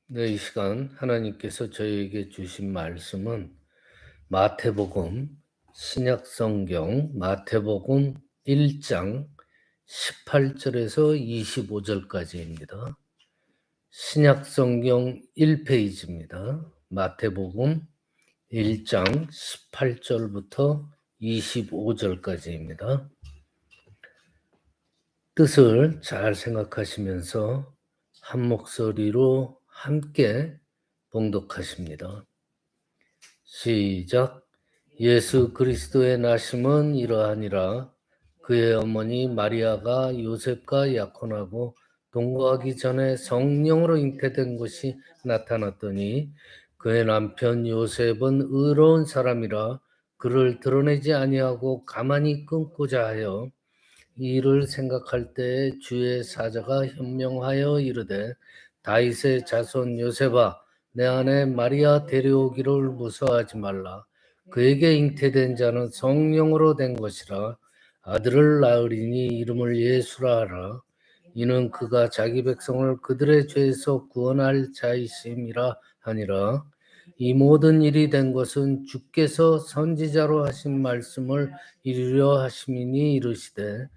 네, 이 시간 하나님께서 저희에게 주신 말씀은 마태복음 신약성경 마태복음 1장 18절에서 25절까지입니다. 신약성경 1페이지입니다. 마태복음 1장 18절부터 25절까지입니다. 뜻을 잘 생각하시면서 한 목소리로 함께 봉독하십니다. 시작. 예수 그리스도의 나심은 이러하니라. 그의 어머니 마리아가 요셉과 약혼하고 동거하기 전에 성령으로 잉태된 것이 나타났더니 그의 남편 요셉은 의로운 사람이라 그를 드러내지 아니하고 가만히 끊고자 하여 이 일을 생각할 때 주의 사자가 현명하여 이르되 다윗의 자손 요셉아 내 아내 마리아 데려오기를 무서워하지 말라. 그에게 잉태된 자는 성령으로 된 것이라. 아들을 낳으리니 이름을 예수라 하라. 이는 그가 자기 백성을 그들의 죄에서 구원할 자이심이라 하니라. 이 모든 일이 된 것은 주께서 선지자로 하신 말씀을 이루려 하심이니 이르시되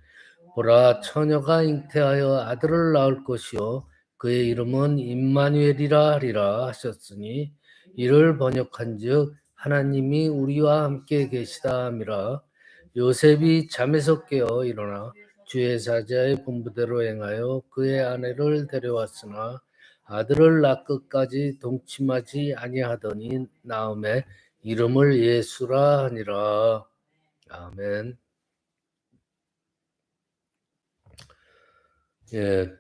보라 처녀가 잉태하여 아들을 낳을 것이요 그의 이름은 임마누엘이라 하리라 하셨으니 이를 번역한즉 하나님이 우리와 함께 계시다 함이라. 요셉이 잠에서 깨어 일어나 주의 사자의 분부대로 행하여 그의 아내를 데려왔으나 아들을 낳을 끝까지 동침하지 아니하더니 나음에 이름을 예수라 하니라. 아멘. 예,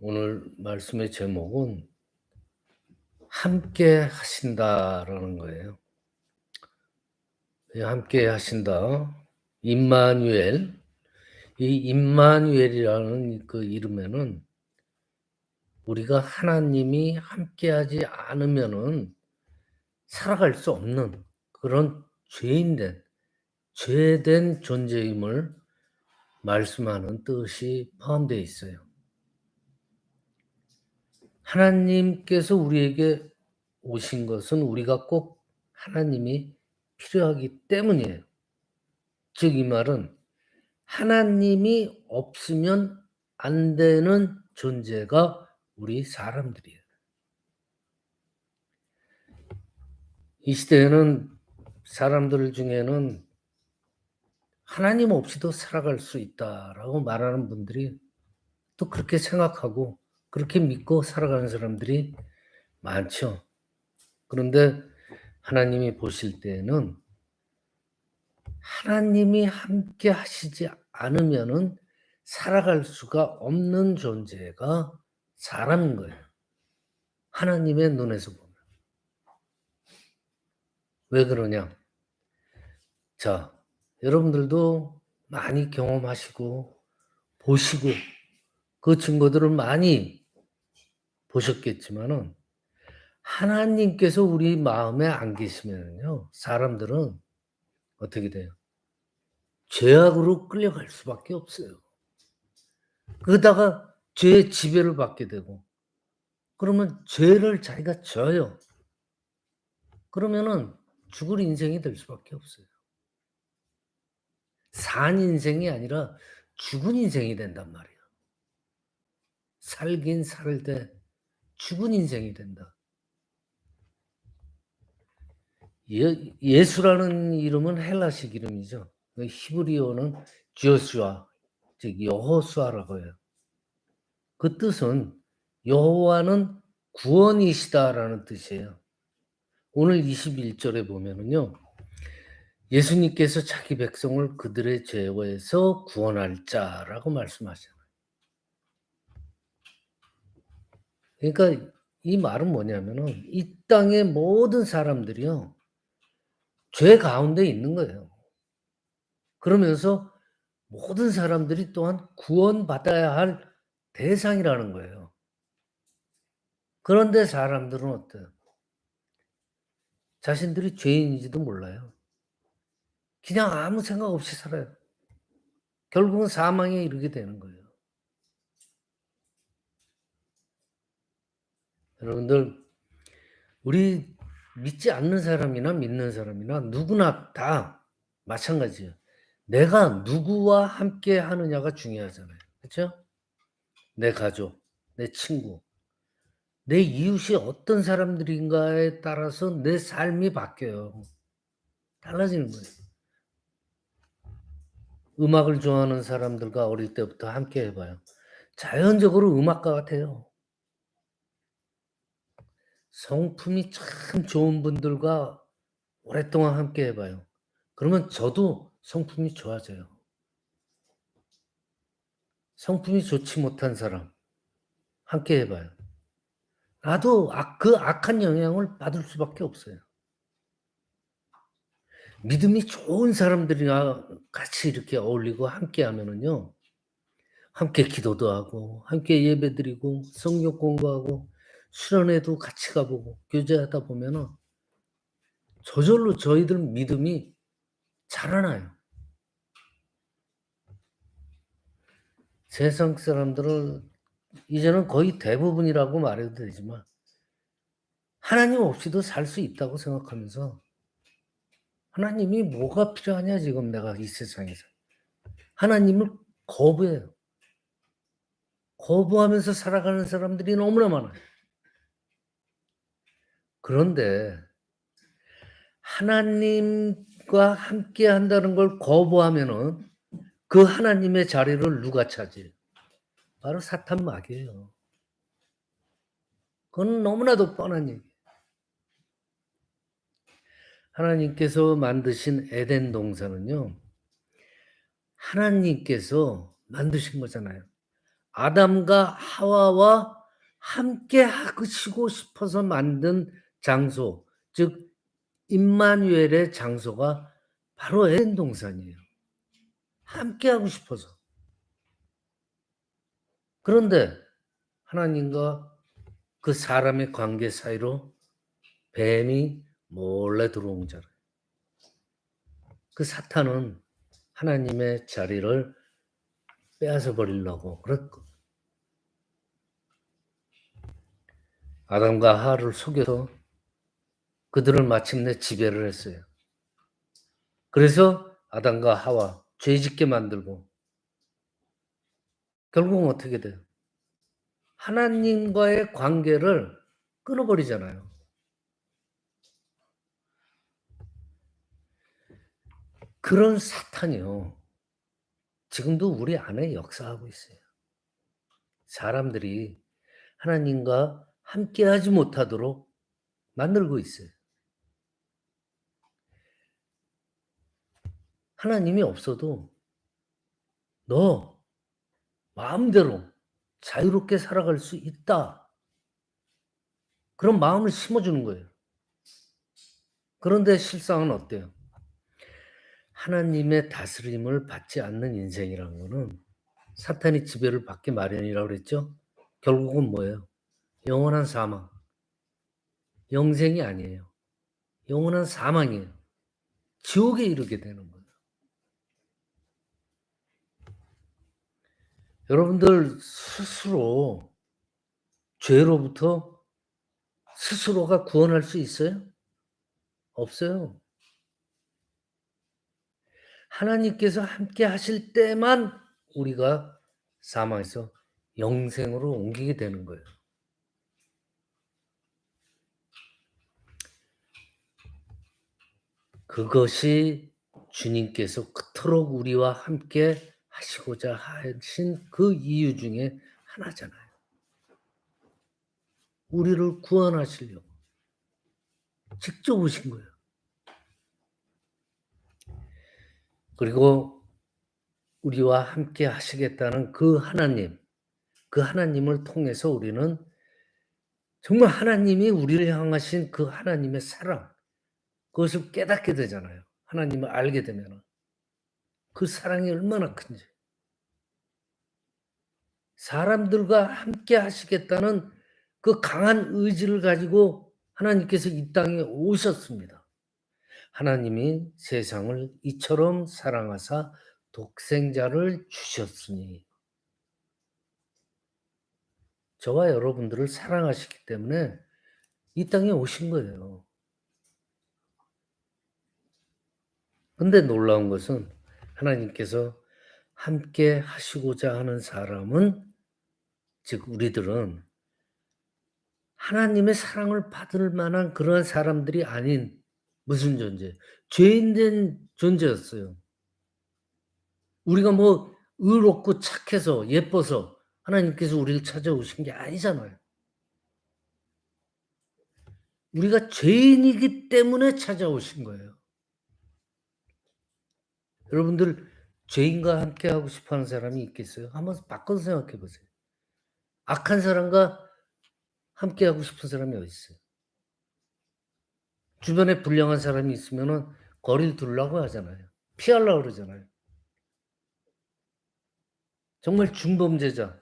오늘 말씀의 제목은 함께 하신다라는 거예요. 함께 하신다. 임마누엘. 이 임마누엘이라는 그 이름에는 우리가 하나님이 함께하지 않으면은 살아갈 수 없는 그런 죄된 존재임을 말씀하는 뜻이 포함되어 있어요. 하나님께서 우리에게 오신 것은 우리가 꼭 하나님이 필요하기 때문이에요. 즉 이 말은 하나님이 없으면 안 되는 존재가 우리 사람들이에요. 이 시대에는 사람들 중에는 하나님 없이도 살아갈 수 있다라고 말하는 분들이 또 그렇게 생각하고 그렇게 믿고 살아가는 사람들이 많죠. 그런데 하나님이 보실 때에는 하나님이 함께 하시지 않으면은 살아갈 수가 없는 존재가 사람인 거예요. 하나님의 눈에서 보면. 왜 그러냐? 자, 여러분들도 많이 경험하시고 보시고 그 증거들을 많이 보셨겠지만은 하나님께서 우리 마음에 안 계시면요. 사람들은 어떻게 돼요? 죄악으로 끌려갈 수밖에 없어요. 그러다가 죄의 지배를 받게 되고 그러면 죄를 자기가 져요. 그러면은 죽을 인생이 될 수밖에 없어요. 산 인생이 아니라 죽은 인생이 된단 말이에요. 살긴 살되 죽은 인생이 된다. 예수라는 이름은 헬라식 이름이죠. 히브리어는 조슈아, 즉 여호수아라고 해요. 그 뜻은 여호와는 구원이시다라는 뜻이에요. 오늘 21절에 보면은요. 예수님께서 자기 백성을 그들의 죄에서 구원할 자라고 말씀하잖아요. 그러니까 이 말은 뭐냐면은 이 땅의 모든 사람들이요. 죄 가운데 있는 거예요. 그러면서 모든 사람들이 또한 구원받아야 할 대상이라는 거예요. 그런데 사람들은 어때요? 자신들이 죄인인지도 몰라요. 그냥 아무 생각 없이 살아요. 결국은 사망에 이르게 되는 거예요. 여러분들, 우리 믿지 않는 사람이나 믿는 사람이나 누구나 다 마찬가지예요. 내가 누구와 함께 하느냐가 중요하잖아요. 그렇죠? 내 가족, 내 친구, 내 이웃이 어떤 사람들인가에 따라서 내 삶이 바뀌어요. 달라지는 거예요. 음악을 좋아하는 사람들과 어릴 때부터 함께 해 봐요. 자연적으로 음악가 같아요. 성품이 참 좋은 분들과 오랫동안 함께 해 봐요. 그러면 저도 성품이 좋아져요. 성품이 좋지 못한 사람 함께 해 봐요. 나도 그 악한 영향을 받을 수밖에 없어요. 믿음이 좋은 사람들이랑 같이 이렇게 어울리고 함께 하면은요, 함께 기도도 하고 함께 예배드리고 성경 공부하고 수련회도 같이 가 보고 교제하다 보면은 저절로 저희들 믿음이 자라나요. 세상 사람들은 이제는 거의 대부분이라고 말해도 되지만 하나님 없이도 살 수 있다고 생각하면서 '하나님이 뭐가 필요하냐 지금 내가 이 세상에서.' 하나님을 거부해요. 거부하면서 살아가는 사람들이 너무나 많아요. 그런데 하나님과 함께 한다는 걸 거부하면은 그 하나님의 자리를 누가 차지해요? 바로 사탄 마귀예요. 그건 너무나도 뻔한 얘기예요. 하나님께서 만드신 에덴 동산은요, 하나님께서 만드신 거잖아요. 아담과 하와와 함께 하시고 싶어서 만든 장소, 즉 임마누엘의 장소가 바로 에덴 동산이에요. 함께 하고 싶어서. 그런데 하나님과 그 사람의 관계 사이로 뱀이 몰래 들어온 잖아요. 그 사탄은 하나님의 자리를 빼앗아 버리려고 그랬고, 아담과 하와를 속여서 그들을 마침내 지배를 했어요. 그래서 아담과 하와 죄짓게 만들고 결국은 어떻게 돼요? 하나님과의 관계를 끊어 버리잖아요. 그런 사탄이요, 지금도 우리 안에 역사하고 있어요. 사람들이 하나님과 함께하지 못하도록 만들고 있어요. 하나님이 없어도 "너 마음대로 자유롭게 살아갈 수 있다." 그런 마음을 심어 주는 거예요. 그런데 실상은 어때요? 하나님의 다스림을 받지 않는 인생이라는 거는 사탄이 지배를 받기 마련이라고 그랬죠? 결국은 뭐예요? 영원한 사망. 영생이 아니에요. 영원한 사망이에요. 지옥에 이르게 되는 거예요. 여러분들 스스로 죄로부터 스스로가 구원할 수 있어요? 없어요. 하나님께서 함께 하실 때만 우리가 사망에서 영생으로 옮기게 되는 거예요. 그것이 주님께서 그토록 우리와 함께 하시고자 하신 그 이유 중에 하나잖아요. 우리를 구원하시려고 직접 오신 거예요. 그리고 우리와 함께 하시겠다는 그 하나님, 그 하나님을 통해서 우리는 정말 하나님이 우리를 향하신 그 하나님의 사랑, 그것을 깨닫게 되잖아요. 하나님을 알게 되면은. 그 사랑이 얼마나 큰지. 사람들과 함께 하시겠다는 그 강한 의지를 가지고 하나님께서 이 땅에 오셨습니다. 하나님이 세상을 이처럼 사랑하사 독생자를 주셨으니. 저와 여러분들을 사랑하시기 때문에 이 땅에 오신 거예요. 근데 놀라운 것은 하나님께서 함께 하시고자 하는 사람은, 즉 우리들은 하나님의 사랑을 받을 만한 그러한 사람들이 아닌 무슨 존재? 죄인된 존재였어요. 우리가 뭐 의롭고 착해서 예뻐서 하나님께서 우리를 찾아오신 게 아니잖아요. 우리가 죄인이기 때문에 찾아오신 거예요. 여러분들 죄인과 함께 하고 싶어 하는 사람이 있겠어요? 한번 바꿔서 생각해 보세요. 악한 사람과 함께 하고 싶은 사람이 어디 있어요? 주변에 불량한 사람이 있으면은 거리를 두려고 하잖아요. 피하려고 그러잖아요. 정말 중범죄자,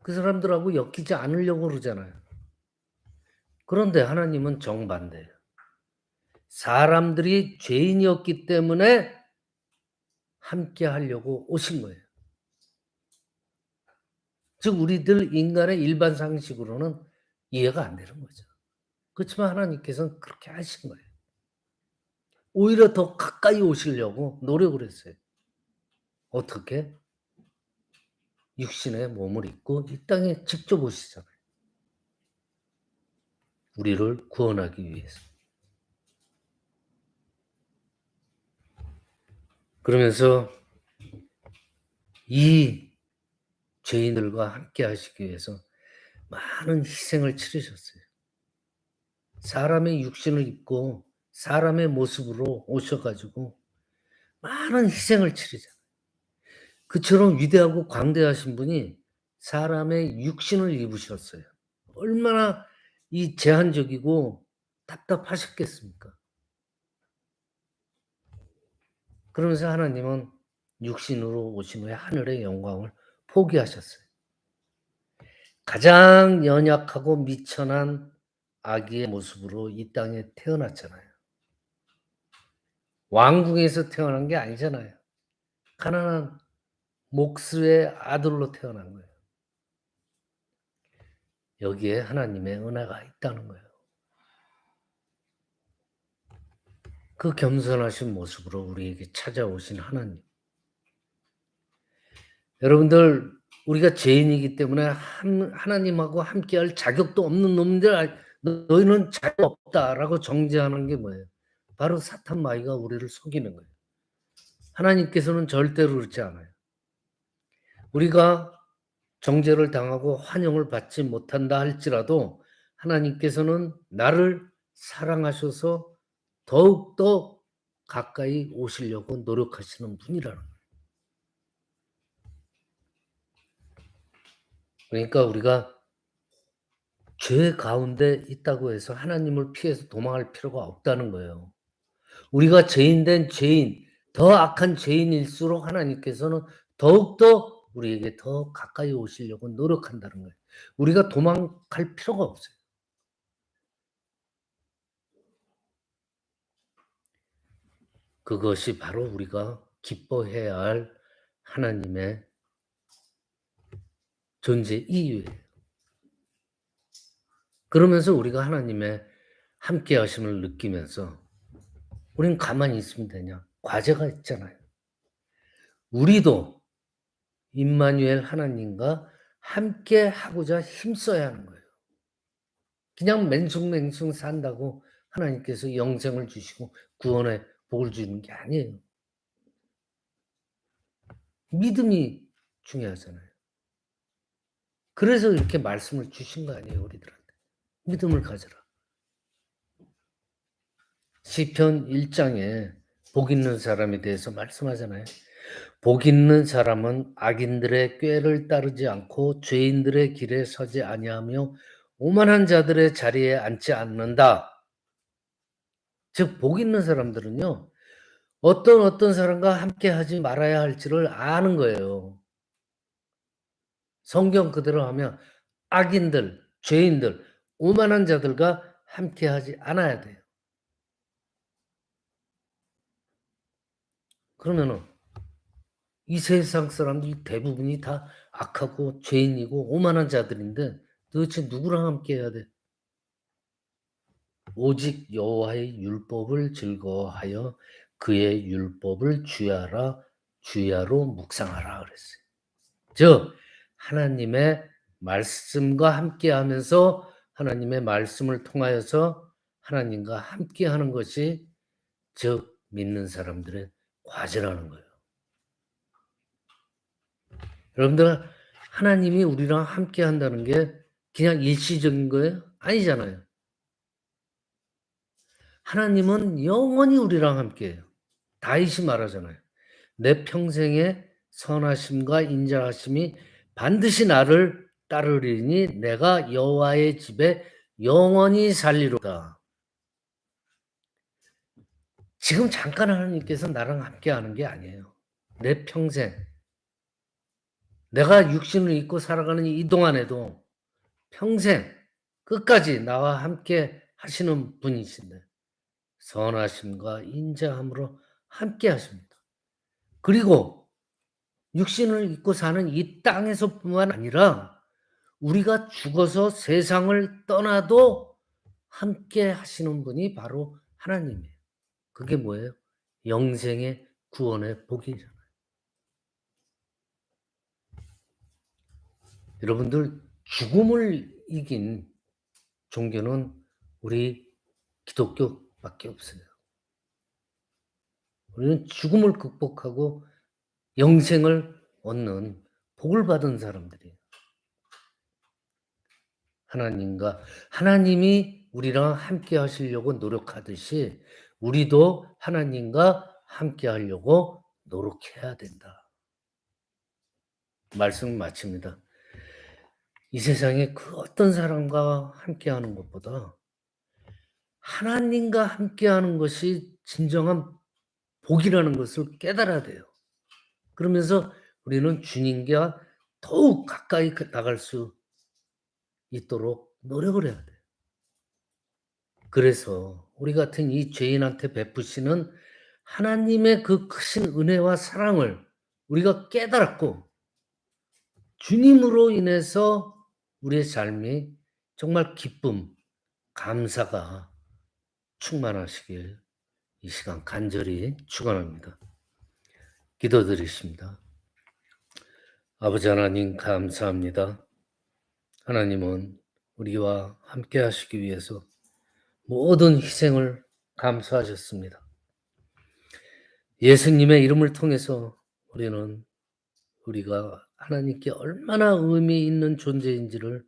그 사람들하고 엮이지 않으려고 그러잖아요. 그런데 하나님은 정반대예요. 사람들이 죄인이었기 때문에 함께 하려고 오신 거예요. 즉 우리들 인간의 일반 상식으로는 이해가 안 되는 거죠. 그렇지만 하나님께서는 그렇게 하신 거예요. 오히려 더 가까이 오시려고 노력을 했어요. 어떻게? 육신의 몸을 입고 이 땅에 직접 오시잖아요. 우리를 구원하기 위해서. 그러면서 이 죄인들과 함께 하시기 위해서 많은 희생을 치르셨어요. 사람의 육신을 입고 사람의 모습으로 오셔 가지고 많은 희생을 치르잖아요. 그처럼 위대하고 광대하신 분이 사람의 육신을 입으셨어요. 얼마나 이 제한적이고 답답하셨겠습니까? 그러면서 하나님은 육신으로 오신 후에 하늘의 영광을 포기하셨어요. 가장 연약하고 미천한 아기의 모습으로 이 땅에 태어났잖아요. 왕궁에서 태어난 게 아니잖아요. 가난한 목수의 아들로 태어난 거예요. 여기에 하나님의 은혜가 있다는 거예요. 그 겸손하신 모습으로 우리에게 찾아오신 하나님. 여러분들 우리가 죄인이기 때문에 하나님하고 함께할 자격도 없는 놈들, 너희는 자격 없다라고 정죄하는 게 뭐예요? 바로 사탄 마귀가 우리를 속이는 거예요. 하나님께서는 절대로 그렇지 않아요. 우리가 정죄를 당하고 환영을 받지 못한다 할지라도 하나님께서는 나를 사랑하셔서 더욱더 가까이 오시려고 노력하시는 분이라는 거예요. 그러니까 우리가 죄 가운데 있다고 해서 하나님을 피해서 도망할 필요가 없다는 거예요. 우리가 죄인된 죄인, 더 악한 죄인일수록 하나님께서는 더욱더 우리에게 더 가까이 오시려고 노력한다는 거예요. 우리가 도망갈 필요가 없어요. 그것이 바로 우리가 기뻐해야 할 하나님의 존재 이유예요. 그러면서 우리가 하나님의 함께 하심을 느끼면서 우리는 가만히 있으면 되냐? 과제가 있잖아요. 우리도 임마누엘 하나님과 함께 하고자 힘써야 하는 거예요. 그냥 맹숭맹숭 산다고 하나님께서 영생을 주시고 구원의 복을 주는 게 아니에요. 믿음이 중요하잖아요. 그래서 이렇게 말씀을 주신 거 아니에요, 우리들한테. 믿음을 가져라. 시편 1장에 복 있는 사람에 대해서 말씀하잖아요. 복 있는 사람은 악인들의 꾀를 따르지 않고 죄인들의 길에 서지 아니하며 오만한 자들의 자리에 앉지 않는다. 즉 복 있는 사람들은요. 어떤 사람과 함께 하지 말아야 할지를 아는 거예요. 성경 그대로 하면 악인들, 죄인들, 오만한 자들과 함께 하지 않아야 돼요. 그러면은 이 세상 사람들이 대부분이 다 악하고 죄인이고 오만한 자들인데 도대체 누구랑 함께 해야 돼? 오직 여호와의 율법을 즐거워하여 그의 율법을 주야로 묵상하라 그랬어요. 즉 하나님의 말씀과 함께하면서 하나님의 말씀을 통하여서 하나님과 함께하는 것이 즉 믿는 사람들의 과제라는 거예요. 여러분들 하나님이 우리랑 함께한다는 게 그냥 일시적인 거예요? 아니잖아요. 하나님은 영원히 우리랑 함께해요. 다윗이 말하잖아요. 내 평생의 선하심과 인자하심이 반드시 나를 따르리니 내가 여호와의 집에 영원히 살리로다. 지금 잠깐 하나님께서 나랑 함께하는 게 아니에요. 내 평생 내가 육신을 입고 살아가는 이 동안에도 평생 끝까지 나와 함께 하시는 분이신데 선하심과 인자함으로 함께 하십니다. 그리고 육신을 입고 사는 이 땅에서뿐만 아니라 우리가 죽어서 세상을 떠나도 함께 하시는 분이 바로 하나님이에요. 그게 뭐예요? 영생의 구원의 복이잖아요. 여러분들 죽음을 이긴 종교는 우리 기독교밖에 없어요. 우리는 죽음을 극복하고 영생을 얻는 복을 받은 사람들이에요. 하나님이 우리랑 함께 하시려고 노력하듯이 우리도 하나님과 함께 하려고 노력해야 된다. 말씀 마칩니다. 이 세상에 그 어떤 사람과 함께 하는 것보다 하나님과 함께 하는 것이 진정한 복이라는 것을 깨달아야 돼요. 그러면서 우리는 주님과 더욱 가까이 나갈 수 있도록 노력을 해야 돼요. 그래서 우리 같은 이 죄인한테 베푸시는 하나님의 그 크신 은혜와 사랑을 우리가 깨달았고 주님으로 인해서 우리의 삶이 정말 기쁨, 감사가 충만하시길 이 시간 간절히 축원합니다. 기도드리십니다. 아버지 하나님 감사합니다. 하나님은 우리와 함께 하시기 위해서 모든 희생을 감수하셨습니다. 예수님의 이름을 통해서 우리가 하나님께 얼마나 의미 있는 존재인지를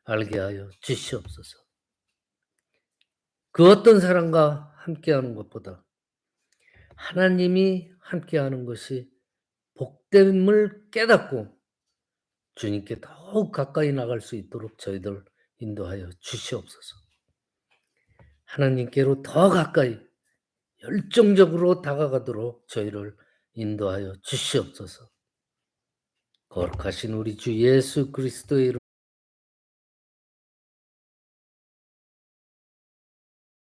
알게 하여 주시옵소서. 그 어떤 사람과 함께하는 것보다 하나님이 함께하는 것이 복됨을 깨닫고 주님께 더욱 가까이 나갈 수 있도록 저희들 인도하여 주시옵소서. 하나님께로 더 가까이 열정적으로 다가가도록 저희를 인도하여 주시옵소서. 거룩하신 우리 주 예수 그리스도의 이름